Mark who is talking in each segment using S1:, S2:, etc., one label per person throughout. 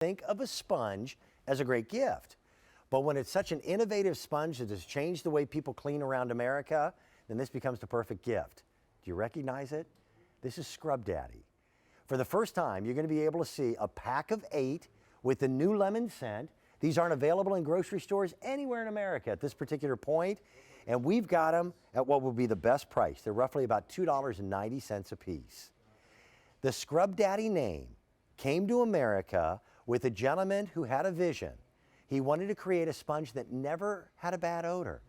S1: think of a sponge as a great gift. But when it's such an innovative sponge that has changed the way people clean around America, then this becomes the perfect gift. Do you recognize it? This is Scrub Daddy. For the first time, you're going to be able to see a pack of 8 with the new lemon scent. These aren't available in grocery stores anywhere in America at this particular point, and we've got them at what will be the best price. They're roughly about $2.90 a piece. The Scrub Daddy name came to America with a gentleman who had a vision. He wanted to create a sponge that never had a bad odor,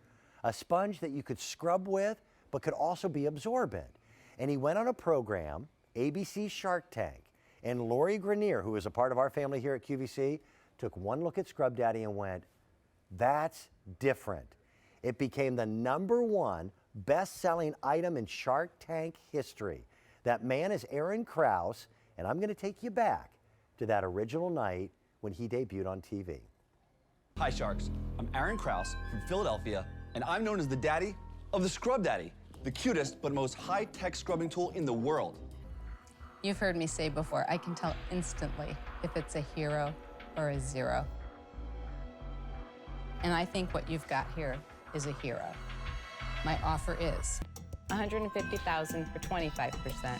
S1: a sponge that you could scrub with but could also be absorbent. And he went on a program, ABC Shark Tank, and Lori Grenier, who is a part of our family here at QVC, took one look at Scrub Daddy and went, that's different. It became the #1 best-selling item in Shark Tank history. That man is Aaron Krause, and I'm going to take you back to that original night when he debuted on TV.
S2: Hi Sharks, I'm Aaron Krause from Philadelphia, and I'm known as the daddy of the Scrub Daddy, the cutest but most high-tech scrubbing tool in the world.
S3: You've heard me say before, I can tell instantly if it's a hero or a zero. And I think what you've got here is a hero. My offer is $150,000 for 25%.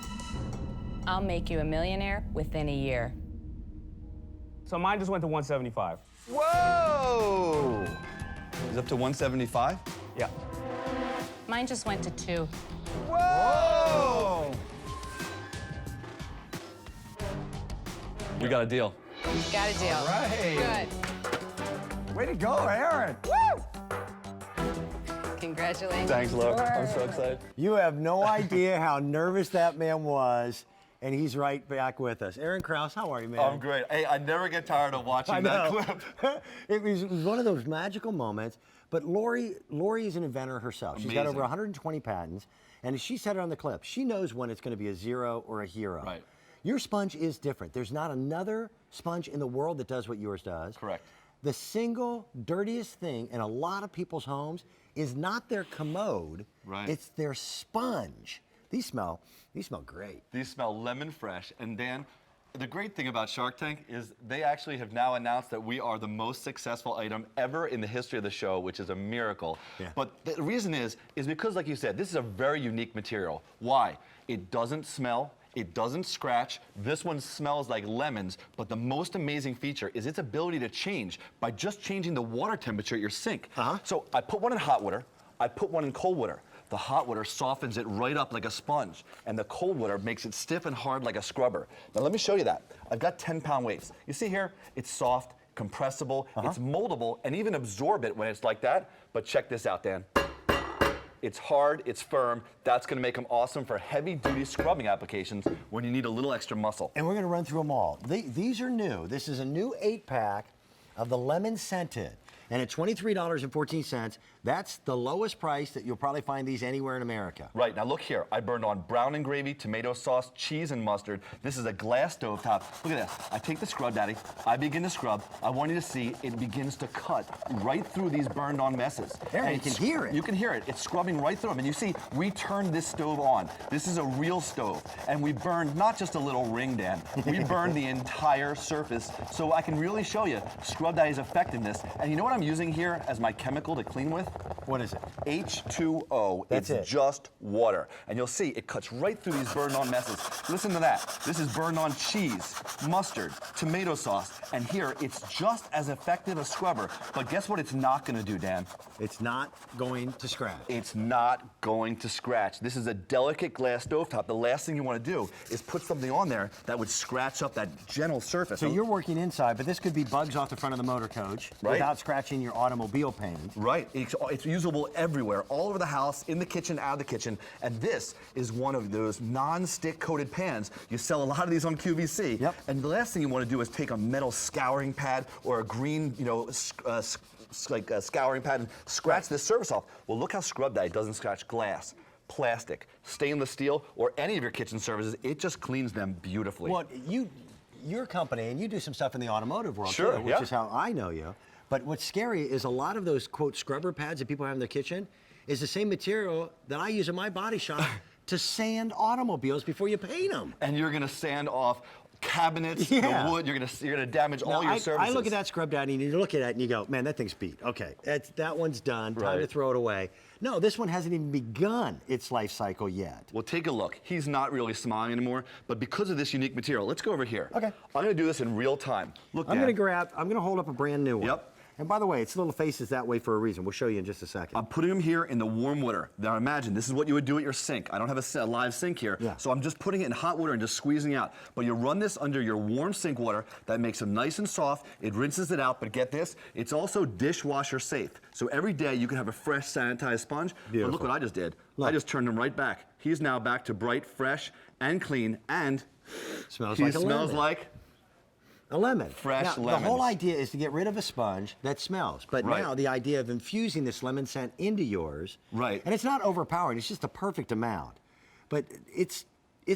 S3: I'll make you a millionaire within a year.
S4: So mine just went to 175.
S2: Whoa! Is up to 175?
S4: Yeah.
S3: Mine just went to 2.
S2: Whoa! We got a deal.
S3: Got a deal.
S4: All right.
S3: Good.
S4: Way to go, Aaron.
S3: Woo! Congratulations.
S2: Thanks, Laura. I'm so excited.
S1: You have no idea how nervous that man was, and he's right back with us. Aaron Krause, how are you, man?
S5: I'm great. Hey, I never get tired of watching that clip.
S1: It was one of those magical moments. But Lori is an inventor herself. She's got
S5: Amazing.
S1: over 120 patents, and as she said it on the clip, she knows when it's going to be a zero or a hero.
S5: Right.
S1: Your sponge is different. There's not another sponge in the world that does what yours does.
S5: Correct.
S1: The single dirtiest thing in a lot of people's homes is not their commode.
S5: Right.
S1: It's their sponge. These smell great.
S5: These smell lemon fresh. And Dan, the great thing about Shark Tank is they actually have now announced that we are the most successful item ever in the history of the show, which is a miracle.
S1: Yeah.
S5: But the reason is because, like you said, this is a very unique material. Why? It doesn't smell. It doesn't scratch. This one smells like lemons, but the most amazing feature is its ability to change by just changing the water temperature at your sink. So I put one in hot water, I put one in cold water. The hot water softens it right up like a sponge, and the cold water makes it stiff and hard like a scrubber. Now let me show you that. I've got 10-pound weights. You see here, it's soft, compressible, it's moldable, and even absorb it when it's like that. But check this out, Dan. It's hard, it's firm. That's gonna make them awesome for heavy-duty scrubbing applications when you need a little extra muscle.
S1: And we're going to run through them all. These are new. This is a new 8-pack of the lemon scented. And at $23.14, that's the lowest price that you'll probably find these anywhere in America.
S5: Right, now look here. I burned on brown and gravy, tomato sauce, cheese, and mustard. This is a glass stovetop. Look at this. I take the Scrub Daddy, I begin to scrub. I want you to see it begins to cut right through these burned on messes.
S1: There,
S5: And
S1: you can hear it.
S5: You can hear it. It's scrubbing right through them. And you see, we turned this stove on. This is a real stove. And we burned not just a little ring, Dan. We burned the entire surface. So I can really show you Scrub Daddy's effectiveness. And you know what I'm using here as my chemical to clean with?
S1: What is it?
S5: H2O.
S1: That's
S5: it's
S1: it.
S5: just water. And you'll see it cuts right through these burned on messes. Listen to that. This is burned on cheese, mustard, tomato sauce, and here it's just as effective a scrubber. But guess what it's not gonna do, Dan?
S1: It's not going to scratch.
S5: It's not going to scratch. This is a delicate glass stovetop. The last thing you want to do is put something on there that would scratch up that gentle surface.
S1: So you're working inside, but this could be bugs off the front of the motor coach
S5: Right.
S1: without scratching your automobile paint.
S5: Right, it's usable everywhere, all over the house, in the kitchen, out of the kitchen, and this is one of those non-stick coated pans. You sell a lot of these on QVC,
S1: Yep.
S5: and the last thing you want to do is take a metal scouring pad or a green, scouring pad and scratch this surface off. Well, look how Scrub Daddy doesn't scratch glass, plastic, stainless steel, or any of your kitchen surfaces. It just cleans them beautifully.
S1: Well, your company, and you do some stuff in the automotive world
S5: Sure,
S1: too, which
S5: yeah.
S1: is how I know you. But what's scary is a lot of those, quote, scrubber pads that people have in their kitchen is the same material that I use in my body shop to sand automobiles before you paint them.
S5: And you're gonna sand off cabinets,
S1: Yeah.
S5: the wood. You're gonna damage all your surfaces.
S1: I look at that Scrub Daddy and you look at it and you go, man, that thing's beat. Okay, that one's done. Time to
S5: Right.
S1: throw it away. No, this one hasn't even begun its life cycle yet.
S5: Well, take a look. He's not really smiling anymore, but because of this unique material, let's go over here.
S1: Okay.
S5: I'm gonna do this in real time. Look,
S1: I'm
S5: Dan.
S1: gonna hold up a brand new one.
S5: Yep.
S1: And by the way, its little face is that way for a reason. We'll show you in just a second.
S5: I'm putting them here in the warm water. Now imagine, this is what you would do at your sink. I don't have a live sink here,
S1: Yeah.
S5: so I'm just putting it in hot water and just squeezing out. But you run this under your warm sink water. That makes them nice and soft. It rinses it out, but get this, it's also dishwasher safe. So every day you can have a fresh, sanitized sponge.
S1: Beautiful.
S5: But look what I just did.
S1: Look.
S5: I just turned him right back. He's now back to bright, fresh, and clean, and
S1: Smells
S5: he
S1: like a
S5: smells
S1: lemon.
S5: like
S1: A lemon.
S5: Fresh
S1: now,
S5: lemons.
S1: The whole idea is to get rid of a sponge that smells. But
S5: Right.
S1: now the idea of infusing this lemon scent into yours.
S5: Right.
S1: And it's not overpowering, it's just the perfect amount. But it's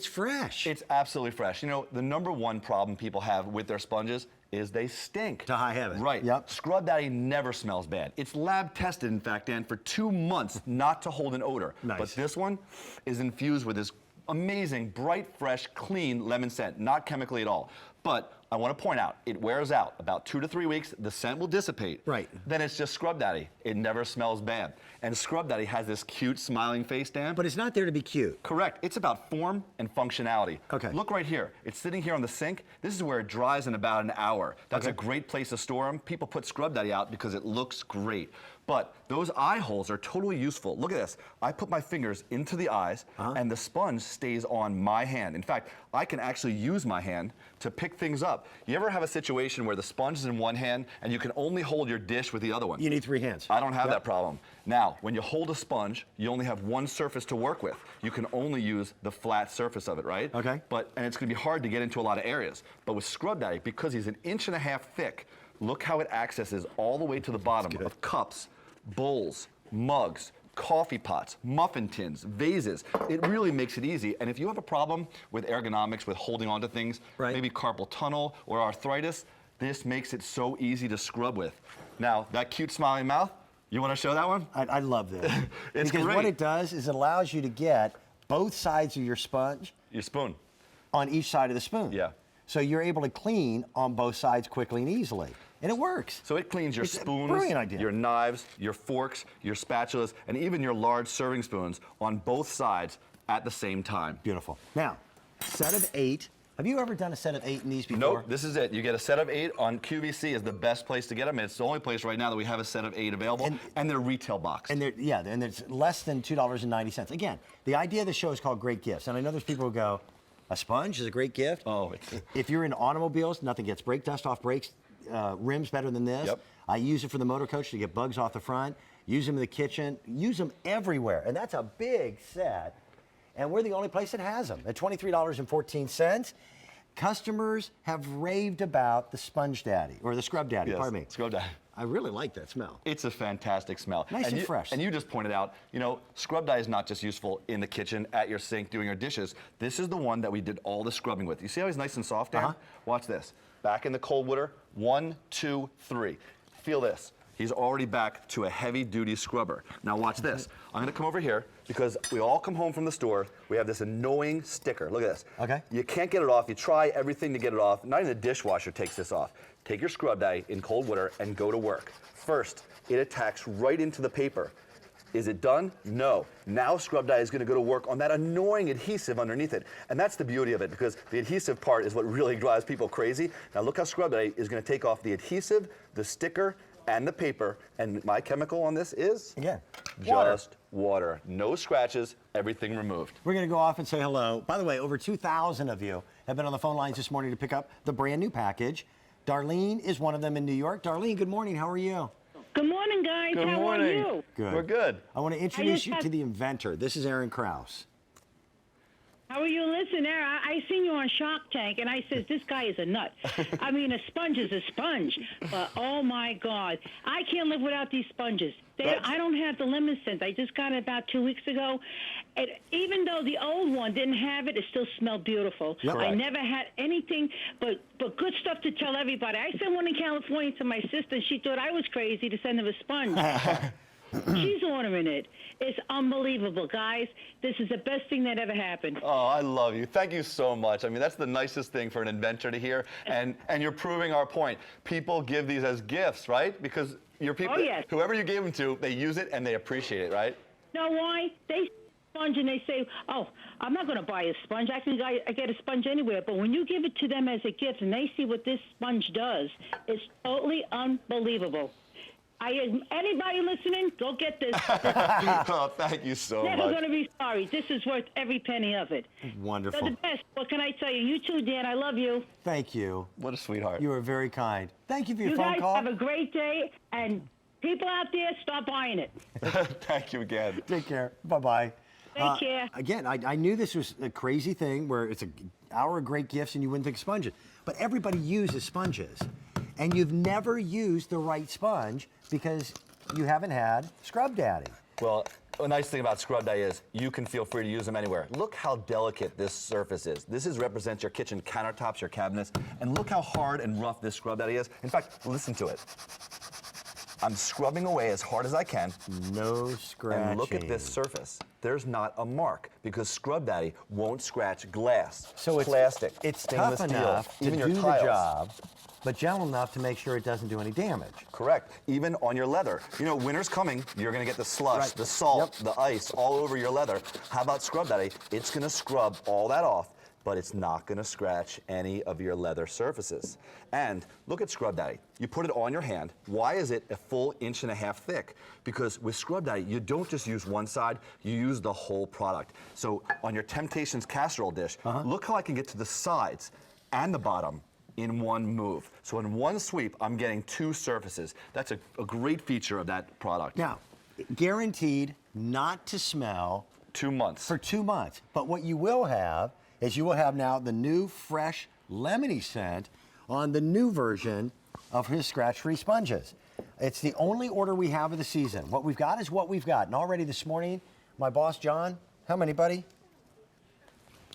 S1: fresh.
S5: It's absolutely fresh. You know, the number one problem people have with their sponges is they stink.
S1: To high heaven.
S5: Right.
S1: Yep.
S5: Scrub Daddy never smells bad. It's lab tested, in fact, Dan, for 2 months not to hold an odor.
S1: Nice.
S5: But this one is infused with this amazing, bright, fresh, clean lemon scent, not chemically at all. But I want to point out, it wears out. About 2 to 3 weeks, the scent will dissipate.
S1: Right.
S5: Then it's just Scrub Daddy. It never smells bad. And Scrub Daddy has this cute, smiling face, Dan.
S1: But it's not there to be cute.
S5: Correct. It's about form and functionality.
S1: Okay.
S5: Look right here. It's sitting here on the sink. This is where it dries in about an hour. That's
S1: Okay.
S5: a great place to store them. People put Scrub Daddy out because it looks great. But those eye holes are totally useful. Look at this. I put my fingers into the eyes, and the sponge stays on my hand. In fact, I can actually use my hand to pick things up. You ever have a situation where the sponge is in one hand and you can only hold your dish with the other one?
S1: You need 3 hands.
S5: I don't have that problem. Now, when you hold a sponge, you only have one surface to work with. You can only use the flat surface of it, right?
S1: Okay.
S5: And it's gonna be hard to get into a lot of areas. But with Scrub Daddy, because he's 1.5 inches thick, look how it accesses all the way to the bottom of cups, bowls, mugs, coffee pots, muffin tins, vases. It really makes it easy. And if you have a problem with ergonomics, with holding onto things,
S1: Right.
S5: maybe carpal tunnel or arthritis, this makes it so easy to scrub with. Now, that cute smiling mouth, you want to show that one?
S1: I love this.
S5: It's
S1: because
S5: great.
S1: what it does is it allows you to get both sides of your sponge
S5: Your spoon.
S1: on each side of the spoon.
S5: Yeah.
S1: So you're able to clean on both sides quickly and easily. And it works.
S5: So it cleans your
S1: It's a
S5: spoons,
S1: brilliant idea.
S5: your knives, your forks, your spatulas, and even your large serving spoons on both sides at the same time.
S1: Beautiful. Now, set of 8. Have you ever done a set of 8 in these before?
S5: Nope, this is it. You get a set of 8 on QVC is the best place to get them. It's the only place right now that we have a set of 8 available, and they're retail boxed.
S1: And and it's less than $2.90. Again, the idea of the show is called Great Gifts. And I know there's people who go, a sponge is a great gift.
S5: Oh, it's-
S1: If you're in automobiles, nothing gets brake dust off brakes, rims better than this.
S5: Yep.
S1: I use it for the motor coach to get bugs off the front. Use them in the kitchen. Use them everywhere. And that's a big set. And we're the only place that has them at $23.14. Customers have raved about the Sponge Daddy, or the Scrub Daddy,
S5: Yes,
S1: pardon me.
S5: Scrub Daddy.
S1: I really like that smell.
S5: It's a fantastic smell.
S1: Nice and
S5: you,
S1: fresh.
S5: And you just pointed out, you know, Scrub Daddy is not just useful in the kitchen, at your sink, doing your dishes. This is the one that we did all the scrubbing with. You see how he's nice and soft, Dan? Watch this. Back in the cold water, 1, 2, 3. Feel this. He's already back to a heavy-duty scrubber. Now watch this. I'm gonna come over here because we all come home from the store. We have this annoying sticker. Look at this.
S1: Okay.
S5: You can't get it off. You try everything to get it off. Not even the dishwasher takes this off. Take your Scrub Daddy in cold water and go to work. First, it attacks right into the paper. Is it done? No. Now Scrub Daddy is going to go to work on that annoying adhesive underneath it. And that's the beauty of it, because the adhesive part is what really drives people crazy. Now look how Scrub Daddy is going to take off the adhesive, the sticker, and the paper. And my chemical on this is?
S1: Again,
S5: Just water. No scratches, everything removed.
S1: We're going to go off and say hello. By the way, over 2,000 of you have been on the phone lines this morning to pick up the brand new package. Darlene is one of them in New York. Darlene, good morning. How are you?
S6: Good morning, guys.
S5: Good
S6: How
S5: morning.
S6: are you?
S1: Good.
S5: We're good.
S1: I want to introduce
S6: just
S1: you
S6: have-
S1: to the inventor. This is Aaron Krause.
S6: How are you? Listen, Aaron, I seen you on Shark Tank, and I says, this guy is a nut. I mean, a sponge is a sponge. But, oh, my God. I can't live without these sponges. I don't have the lemon scent. I just got it about 2 weeks ago. And even though the old one didn't have it, it still smelled beautiful.
S1: Yep.
S6: I
S5: Correct.
S6: never had anything but good stuff to tell everybody. I sent one in California to my sister, and she thought I was crazy to send them a sponge. She's ordering it. It's unbelievable, guys. This is the best thing that ever happened.
S5: Oh, I love you. Thank you so much. I mean, that's the nicest thing for an inventor to hear. And you're proving our point. People give these as gifts, right? Because your people,
S6: Oh, yes.
S5: whoever you gave them to, they use it and they appreciate it, right?
S6: Know why? They sponge and they say, "Oh, I'm not going to buy a sponge. I get a sponge anywhere." But when you give it to them as a gift and they see what this sponge does, it's totally unbelievable. Anybody listening, go get this.
S5: Oh, thank you so
S6: Never
S5: much.
S6: going to be sorry. This is worth every penny of it.
S1: Wonderful.
S6: You're the best. What can I tell you? You too, Dan. I love you.
S1: Thank you.
S5: What a sweetheart.
S1: You are very kind. Thank you for your
S6: You
S1: phone
S6: guys
S1: call.
S6: have a great day, and people out there, stop buying it.
S5: Thank you again.
S1: Take care. Bye-bye.
S6: Take care.
S1: Again, I knew this was a crazy thing where it's an hour of great gifts and you wouldn't think sponges. But everybody uses sponges. And you've never used the right sponge because you haven't had Scrub Daddy.
S5: Well, a nice thing about Scrub Daddy is you can feel free to use them anywhere. Look how delicate this surface is. This represents your kitchen countertops, your cabinets, and look how hard and rough this Scrub Daddy is. In fact, listen to it. I'm scrubbing away as hard as I can.
S1: No scratching.
S5: And look at this surface. There's not a mark because Scrub Daddy won't scratch glass,
S1: So it's
S5: plastic,
S1: It's
S5: stainless
S1: tough
S5: steel,
S1: enough to
S5: even
S1: do
S5: your
S1: the
S5: tiles.
S1: job, but gentle enough to make sure it doesn't do any damage.
S5: Correct. Even on your leather. You know, winter's coming. You're going to get the slush,
S1: Right.
S5: the salt, the ice all over your leather. How about Scrub Daddy? It's going to scrub all that off, but it's not going to scratch any of your leather surfaces. And look at Scrub Daddy. You put it on your hand. Why is it a full 1.5 inches thick? Because with Scrub Daddy, you don't just use one side, you use the whole product. So on your Temptations casserole dish, look how I can get to the sides and the bottom in one move. So in one sweep, I'm getting 2 surfaces. That's a great feature of that product.
S1: Now, guaranteed not to smell
S5: 2 months.
S1: for 2 months. But what you will have is you will have now the new fresh lemony scent on the new version of his scratch-free sponges. It's the only order we have of the season. What we've got is what we've got. And already this morning, my boss, John, how many, buddy?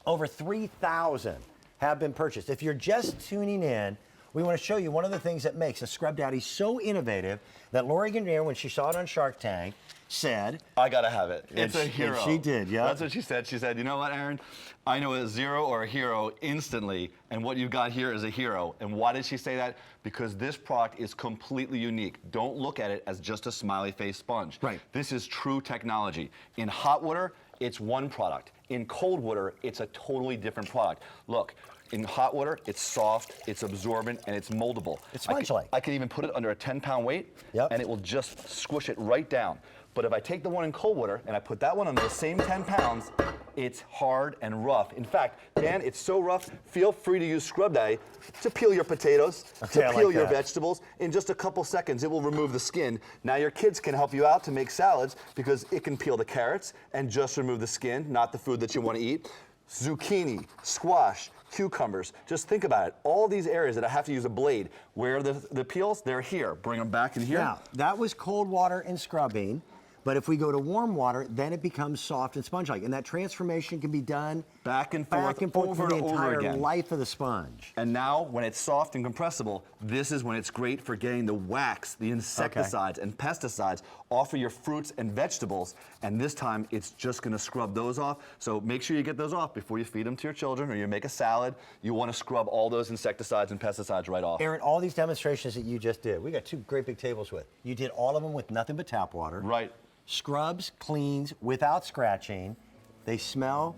S1: Over 3,000 have been purchased. If you're just tuning in, we want to show you one of the things that makes a Scrub Daddy so innovative that Lori Grenier, when she saw it on Shark Tank, said,
S5: I gotta have it. It's a
S1: And
S5: hero.
S1: she did, yeah.
S5: That's what she said. She said, you know what, Aaron? I know a zero or a hero instantly, and what you've got here is a hero. And why did she say that? Because this product is completely unique. Don't look at it as just a smiley face sponge.
S1: Right.
S5: This is true technology. In hot water, it's one product. In cold water, it's a totally different product. Look, in hot water, it's soft, it's absorbent, and it's moldable.
S1: It's sponge-like.
S5: I can even put it under a 10-pound weight,
S1: Yep.
S5: and it will just squish it right down. But if I take the one in cold water and I put that one on the same 10 pounds, it's hard and rough. In fact, Dan, it's so rough, feel free to use Scrub Daddy to peel your potatoes,
S1: Okay,
S5: to
S1: I
S5: peel
S1: like
S5: your
S1: that.
S5: vegetables. In just a couple seconds, it will remove the skin. Now your kids can help you out to make salads because it can peel the carrots and just remove the skin, not the food that you want to eat. Zucchini, squash, cucumbers. Just think about it. All these areas that I have to use a blade, where are the peels? They're here. Bring them back in here.
S1: now, that was cold water and scrubbing. But if we go to warm water, then it becomes soft and sponge-like. And that transformation can be done
S5: Back and forth,
S1: for
S5: over
S1: the
S5: and over
S1: entire
S5: again.
S1: life of the sponge.
S5: And now, when it's soft and compressible, this is when it's great for getting the wax, the insecticides and pesticides off of your fruits and vegetables. And this time, it's just gonna scrub those off. So make sure you get those off before you feed them to your children or you make a salad. You wanna scrub all those insecticides and pesticides right off.
S1: Aaron, all these demonstrations that you just did, we got 2 great big tables with. You did all of them with nothing but tap water.
S5: Right.
S1: Scrubs, cleans, without scratching. They smell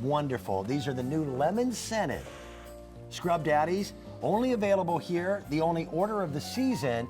S1: wonderful. These are the new lemon scented Scrub Daddies, only available here, the only order of the season.